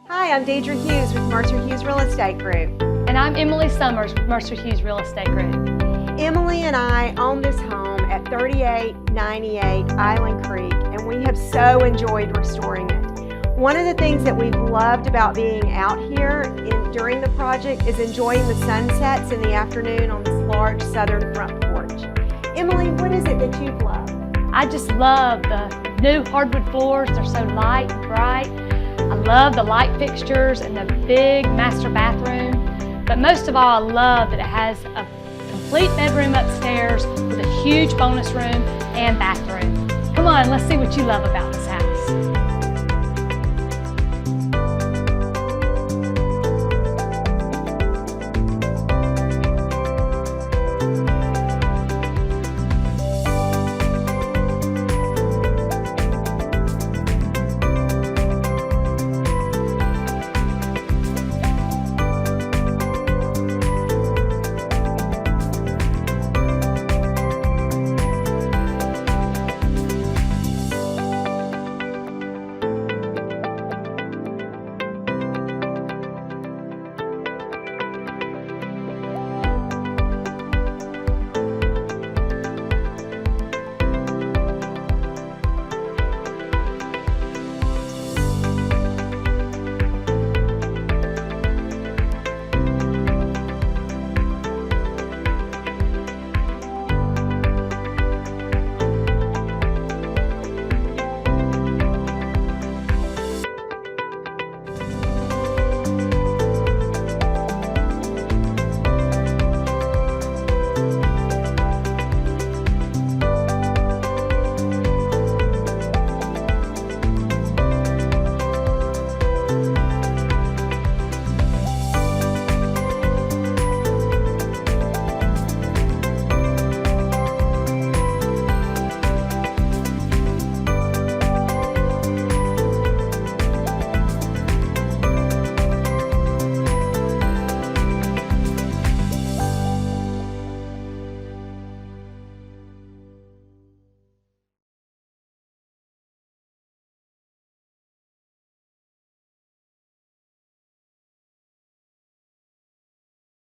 Hi, I'm Dedra Hughes with Mercer Hughes Real Estate Group. And I'm Emily Summers with Mercer Hughes Real Estate Group. Emily and I own this home at 3898 Island Creek, and we have so enjoyed restoring it. One of the things that we've loved about being out here during the project is enjoying the sunsets in the afternoon on this large southern front porch. Emily, what is it that you've loved? I just love the new hardwood floors. They're so light and bright. I love the light fixtures and the big master bathroom. But most of all, I love that it has a complete bedroom upstairs with a huge bonus room and bathroom. Come on, let's see what you love about this house.